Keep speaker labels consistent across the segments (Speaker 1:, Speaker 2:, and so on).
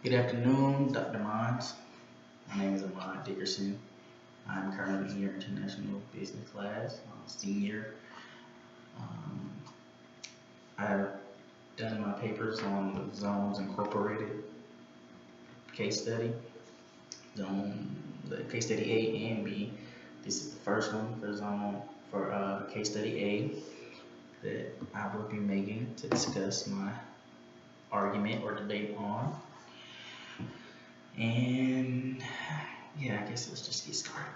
Speaker 1: Good afternoon, Dr. Mons. My name is Ahmad Dickerson. I'm currently in your international business class, senior. Um, I've done my papers on the Zones Incorporated case study, the case study A and B. This is the first one for case study A that I will be making to discuss my argument or debate on. And yeah, I guess let's just get started.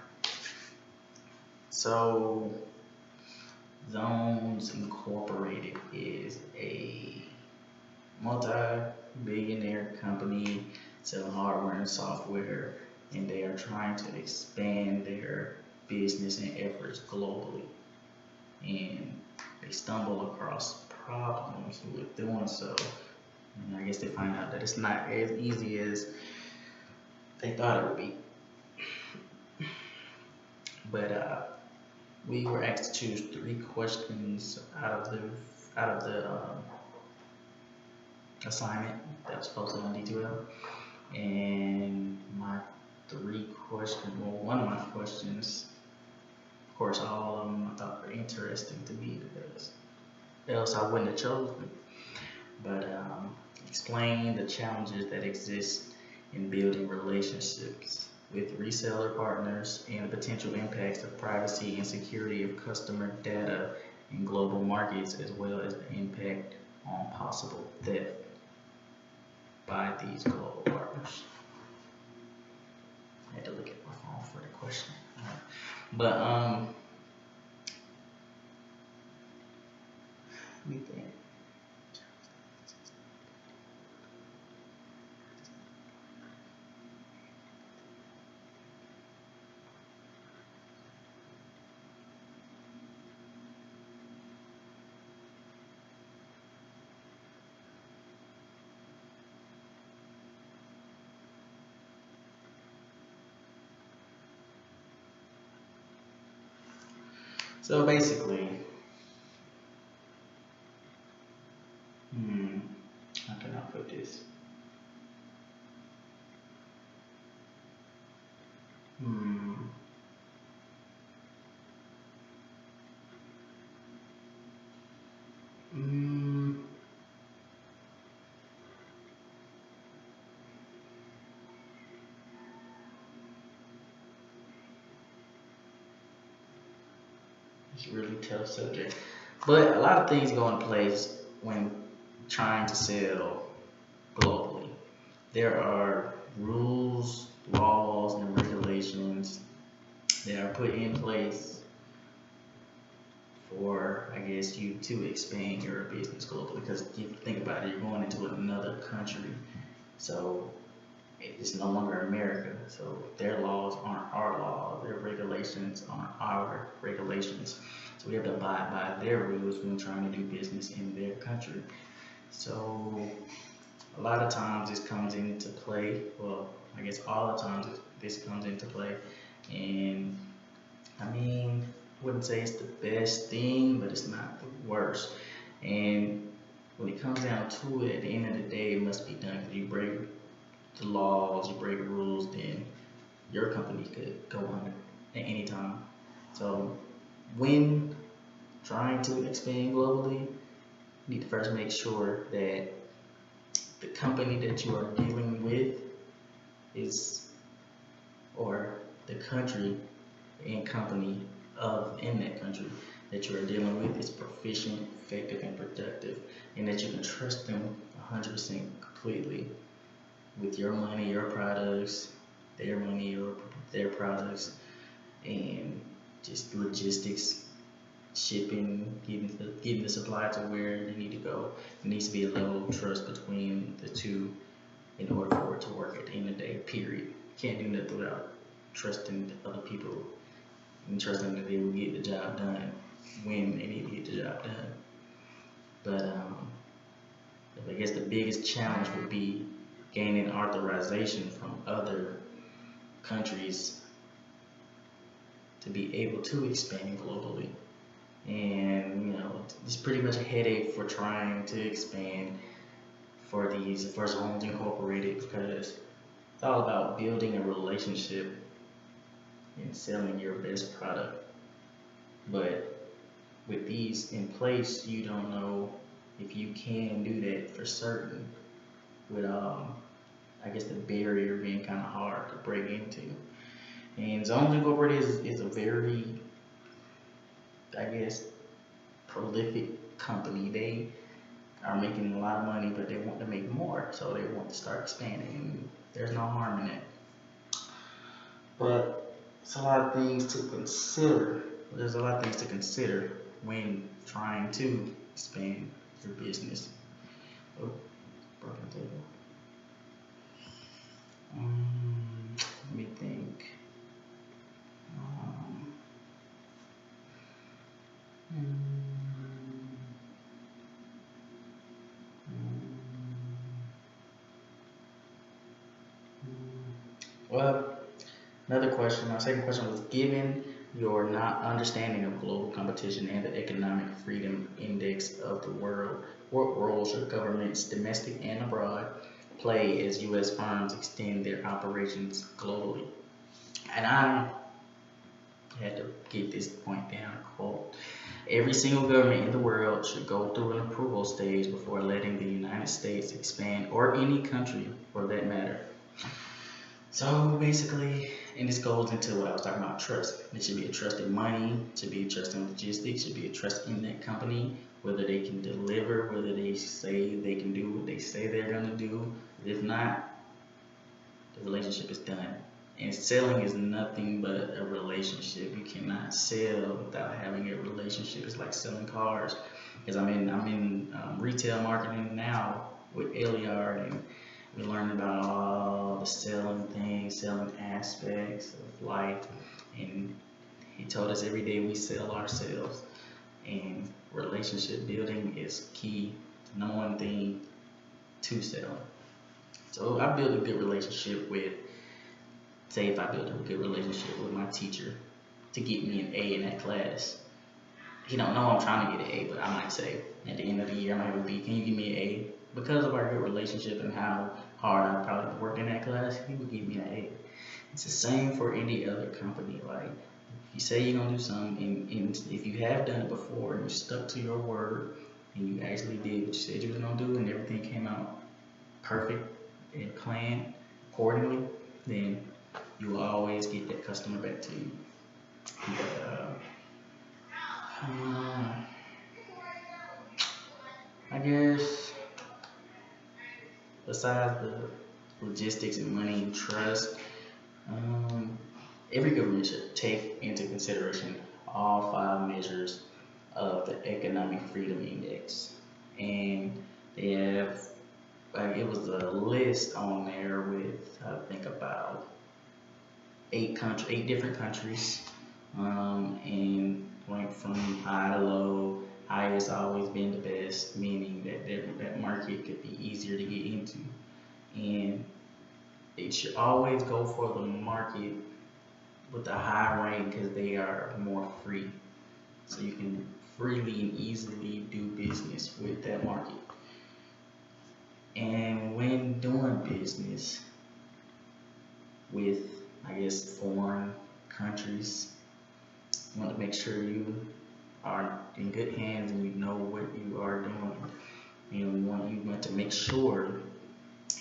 Speaker 1: So, Zones Incorporated is a multi-billionaire company selling hardware and software, and they are trying to expand their business and efforts globally. And they stumble across problems with doing so. And I guess they find out that it's not as easy as they thought it would be. But we were asked to choose 3 questions out of the assignment that was posted on D2L, and my 3 questions. Well, one of my questions, of course, all of them I thought were interesting to me because else I wouldn't have chosen it. But explain the challenges that exist in building relationships with reseller partners and the potential impacts of privacy and security of customer data in global markets, as well as the impact on possible theft by these global partners. I had to look at my phone for the question. But let me think. So basically, how can I put this? It's a really tough subject. But a lot of things go in place when trying to sell globally. There are rules, laws, and regulations that are put in place for, I guess, you to expand your business globally. Because if you think about it, you're going into another country. So it's no longer America. So their laws aren't our laws. Their regulations aren't our regulations. So we have to abide by their rules when trying to do business in their country. So a lot of times this comes into play. Well, I guess all the times this comes into play. And I mean, I wouldn't say it's the best thing, but it's not the worst. And when it comes down to it, at the end of the day, it must be done because you break the laws, you break rules, then your company could go under at any time. So when trying to expand globally, you need to first make sure that the company that you are dealing with is, or the country and company in that country that you are dealing with is proficient, effective, and productive, and that you can trust them 100% completely with your money, your products, their money, their products, and just logistics, shipping, getting the supply to where they need to go. There needs to be a level of trust between the two in order for it to work at the end of the day, period. You can't do nothing without trusting other people and trusting that they will get the job done when they need to get the job done. But I guess the biggest challenge would be gaining authorization from other countries to be able to expand globally. And it's pretty much a headache for trying to expand for Zones Incorporated, because it's all about building a relationship and selling your best product. But with these in place, you don't know if you can do that for certain. With I guess the barrier being kind of hard to break into. And Zones Incorporated is a very, I guess, prolific company. They are making a lot of money, but they want to make more, so they want to start expanding. And there's no harm in that. But it's a lot of things to consider. There's a lot of things to consider when trying to expand your business. Oh, broken table. Let me think. Um, well, another question. My second question was: given your not understanding of global competition and the economic freedom index of the world, what role should governments, domestic and abroad, play as U.S. firms extend their operations globally? And I had to get this point down. Quote: every single government in the world should go through an approval stage before letting the United States expand, or any country for that matter. So basically, and this goes into what I was talking about, trust. It should be a trust in money, it should be a trust in logistics, it should be a trust in that company, whether they can deliver, whether they say they can do what they say they're gonna do. If not, the relationship is done. And selling is nothing but a relationship. You cannot sell without having a relationship. It's like selling cars. Because I'm in retail marketing now with Eliard, and we learn about all the selling things, selling aspects of life. And he told us every day we sell ourselves. And relationship building is key, number one thing to selling. So I built a good relationship with, say if I build a good relationship with my teacher to get me an A in that class. He don't know I'm trying to get an A, but I might say at the end of the year I might have a B. Can you give me an A? Because of our good relationship and how hard I probably worked in that class, he would give me an A. It's the same for any other company. Like if you say you're gonna do something, and if you have done it before and you stuck to your word and you actually did what you said you was gonna do and everything came out perfect and planned accordingly, then you will always get that customer back to you. But I guess besides the logistics and money and trust, every government should take into consideration all 5 measures of the Economic Freedom Index. And they have, like, it was a list on there with, I think, about 8 different countries, and went from high to low. High has always been the best, meaning that that market could be easier to get into. And it should always go for the market with a high rank because they are more free. So you can freely and easily do business with that market. And when doing business with, I guess, foreign countries, you want to make sure you are in good hands and you know what you are doing. You want to make sure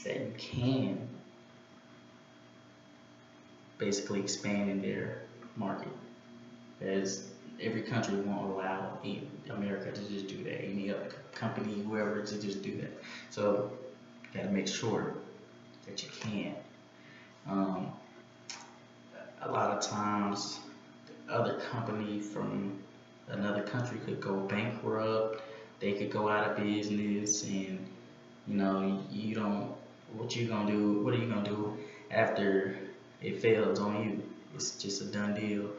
Speaker 1: that you can basically expand in their market, as every country won't allow America to just do that, any other company, whoever, to just do that. So you got to make sure that you can. A lot of times the other company from another country could go bankrupt, they could go out of business, and you don't, what are you gonna do after it fails on you? It's just a done deal,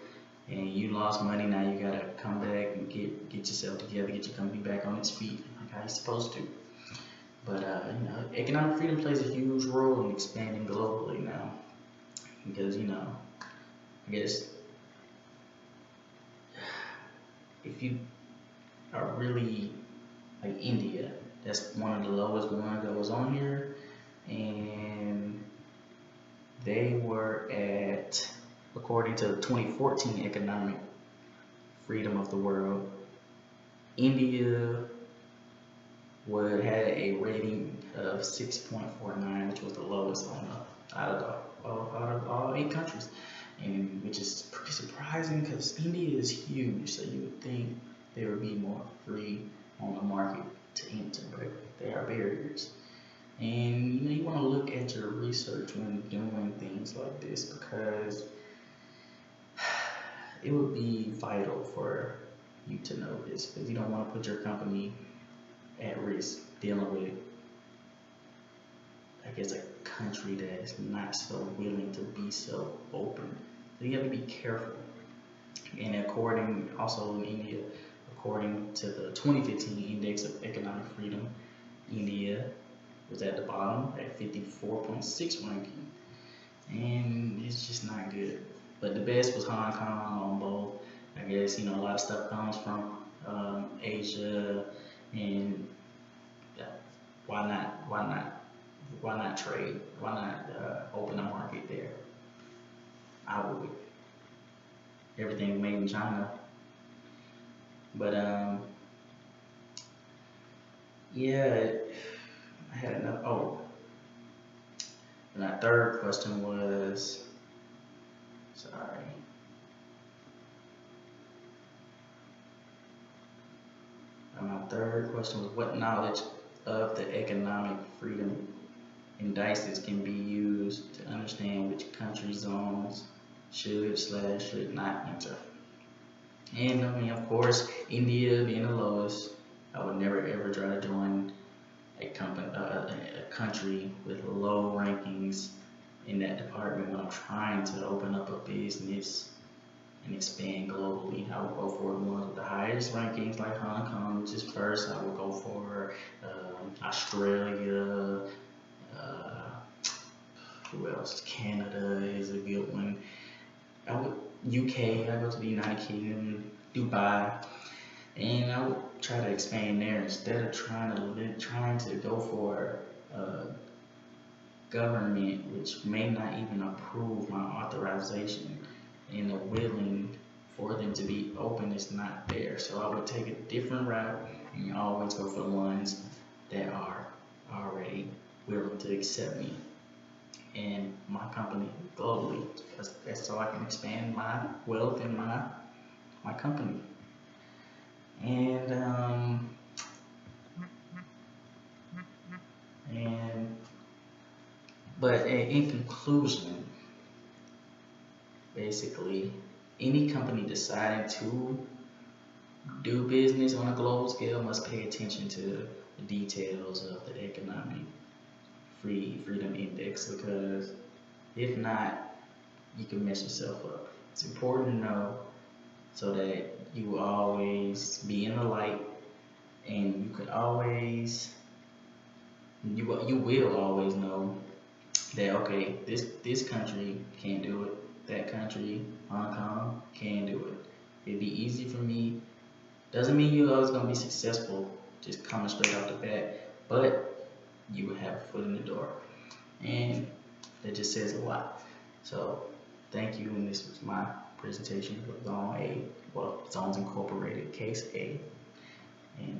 Speaker 1: and you lost money. Now you gotta come back and get yourself together, get your company back on its feet like how you're supposed to. But economic freedom plays a huge role in expanding globally now, because I guess if you are really like India, That's one of the lowest ones that was on here, and they were at, according to the 2014 Economic Freedom of the World, India would had a rating of 6.49, which was the lowest on out of all 8 countries, and which is pretty surprising because India is huge, so you would think there would be more free on the market to enter, but there are barriers. And you want to look at your research when doing things like this, because it would be vital for you to know this, because you don't want to put your company at risk dealing with, I guess, a country that is not so willing to be so open. So you have to be careful. And also in India, according to the 2015 Index of Economic Freedom, India was at the bottom at 54.6 ranking, and it's just not good. But the best was Hong Kong on both. I guess, a lot of stuff comes from Asia, and why not trade? Why not open a market there? I would. Everything made in China. But yeah, I had another. Oh, and that third question was, sorry. And my third question was, what knowledge of the economic freedom indices can be used to understand which country zones should not enter? And I mean, of course, India being the lowest, I would never ever try to join a country with low rankings in that department when I'm trying to open up a business and expand globally. I would go for the ones with the highest rankings, like Hong Kong, which is first. I would go for Australia. Who else? Canada is a good one. UK. I go to the United Kingdom, Dubai, and I would try to expand there instead of trying to go for government which may not even approve my authorization, and the willing for them to be open is not there. So I would take a different route and always go for the ones that are already willing to accept me and my company globally. That's so I can expand my wealth in my company. But in conclusion, basically, any company deciding to do business on a global scale must pay attention to the details of the economic freedom index, because if not, you can mess yourself up. It's important to know so that you will always be in the light, and you will always know that, okay, this country can't do it, that country, Hong Kong, can do it. It'd be easy for me. Doesn't mean you're always gonna be successful just coming straight off the bat, but you would have a foot in the door, and that just says a lot. So thank you, and this was my presentation for Zone A, Zones Incorporated Case A, and